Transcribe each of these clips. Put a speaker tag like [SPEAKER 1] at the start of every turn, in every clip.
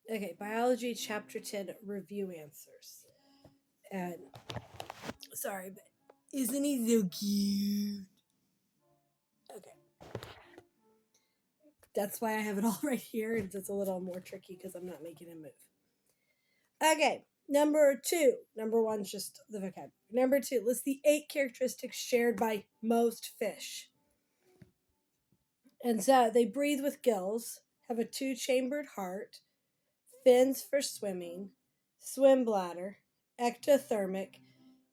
[SPEAKER 1] Okay, biology chapter 10 review answers. And sorry, but isn't he so cute? Okay, that's why I have it all right here. It's a little more tricky because I'm not making him move. Okay, number two. Number one's just the vocabulary. Number two, list the 8 characteristics shared by most fish. And so they breathe with gills, have a 2-chambered heart, fins for swimming, swim bladder, ectothermic,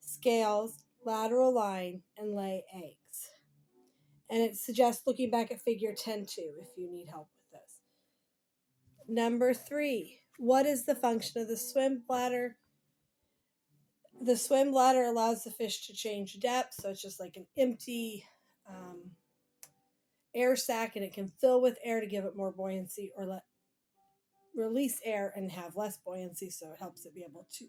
[SPEAKER 1] scales, lateral line, and lay eggs. And it suggests looking back at figure 10 too if you need help with this. Number 3, what is the function of the swim bladder? The swim bladder allows the fish to change depth, so it's just like an empty air sac, and it can fill with air to give it more buoyancy or release air and have less buoyancy, so it helps it be able to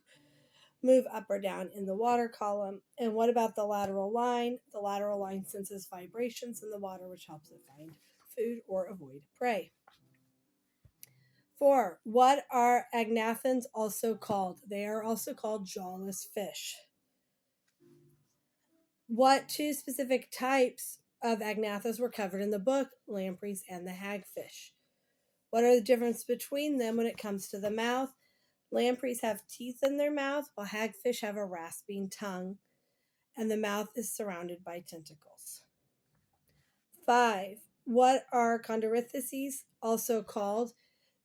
[SPEAKER 1] move up or down in the water column. And what about the lateral line? The lateral line senses vibrations in the water, which helps it find food or avoid prey. 4. What are agnathans also called? They are also called jawless fish. What 2 specific types of agnathas were covered in the book? Lampreys and the hagfish. What are the differences between them when it comes to the mouth? Lampreys have teeth in their mouth, while hagfish have a rasping tongue, and the mouth is surrounded by tentacles. 5. What are chondrichthyes also called?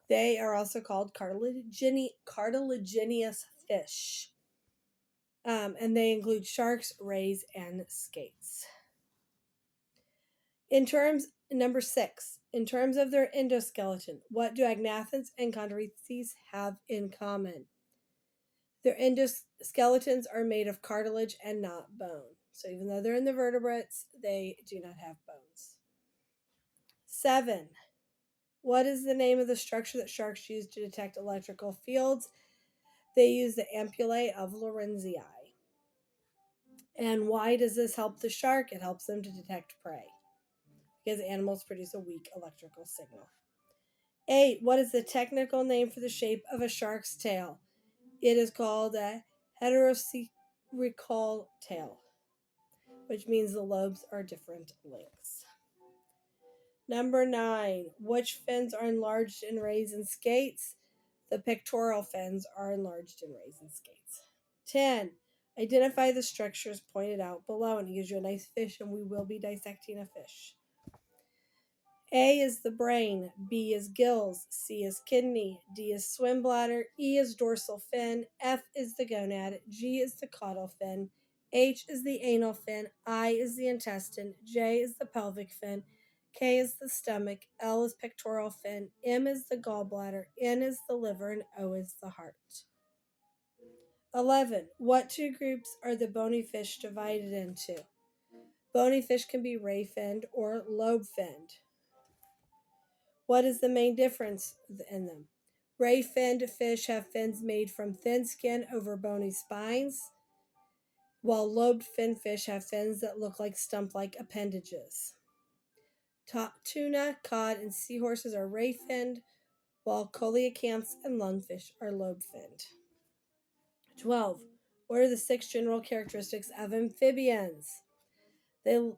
[SPEAKER 1] They are also called cartilaginous fish. And they include sharks, rays, and skates. Number 6, in terms of their endoskeleton, what do agnathans and chondrichthyes have in common? Their endoskeletons are made of cartilage and not bone. So even though they're in the vertebrates, they do not have bones. 7. What is the name of the structure that sharks use to detect electrical fields? They use the ampullae of Lorenzii. And why does this help the shark? It helps them to detect prey because animals produce a weak electrical signal. 8. What is the technical name for the shape of a shark's tail? It is called a heterocerical tail, which means the lobes are different lengths. Number 9. Which fins are enlarged in rays and skates? The pectoral fins are enlarged in rays and skates. 10. Identify the structures pointed out below, and it gives you a nice fish, and we will be dissecting a fish. A is the brain, B is gills, C is kidney, D is swim bladder, E is dorsal fin, F is the gonad, G is the caudal fin, H is the anal fin, I is the intestine, J is the pelvic fin, K is the stomach, L is pectoral fin, M is the gallbladder, N is the liver, and O is the heart. 11. What 2 groups are the bony fish divided into? Bony fish can be ray-finned or lobe-finned. What is the main difference in them? Ray-finned fish have fins made from thin skin over bony spines, while lobed-finned fish have fins that look like stump-like appendages. Tuna, cod, and seahorses are ray-finned, while coelacanths and lungfish are lobe-finned. 12. What are the 6 general characteristics of amphibians? They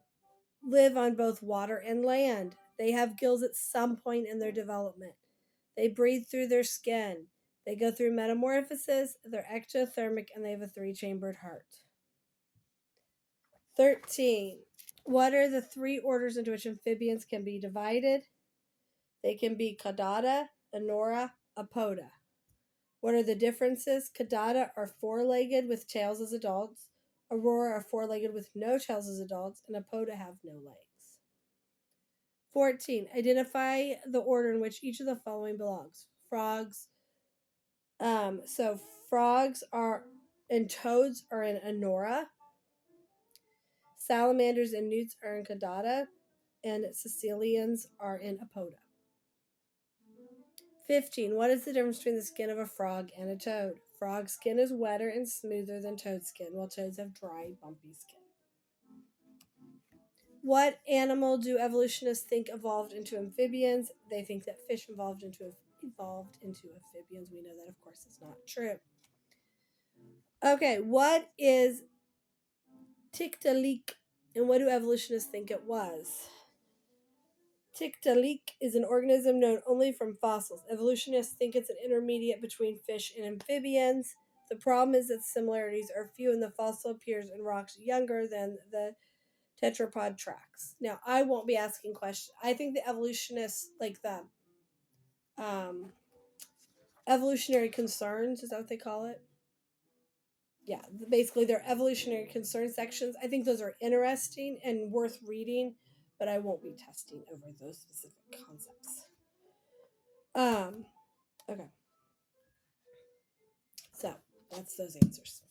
[SPEAKER 1] live on both water and land. They have gills at some point in their development. They breathe through their skin. They go through metamorphosis, they're ectothermic, and they have a 3-chambered heart. 13. What are the 3 orders into which amphibians can be divided? They can be Caudata, Anura, Apoda. What are the differences? Caudata are 4-legged with tails as adults. Aurora are 4-legged with no tails as adults, and Apoda have no legs. 14. Identify the order in which each of the following belongs. Frogs. So frogs are and toads are in Anura. Salamanders and newts are in Caudata, and caecilians are in Apoda. 15. What is the difference between the skin of a frog and a toad? Frog skin is wetter and smoother than toad skin, while toads have dry, bumpy skin. What animal do evolutionists think evolved into amphibians? They think that fish evolved into amphibians. We know that, of course, is not true. Okay, what is Tiktaalik, and what do evolutionists think it was? Tiktaalik is an organism known only from fossils. Evolutionists think it's an intermediate between fish and amphibians. The problem is that similarities are few, and the fossil appears in rocks younger than the tetrapod tracks. Now, I won't be asking questions. I think the evolutionists, like the evolutionary concerns, is that what they call it? Yeah, basically their evolutionary concern sections. I think those are interesting and worth reading, but I won't be testing over those specific concepts. Okay. So that's those answers.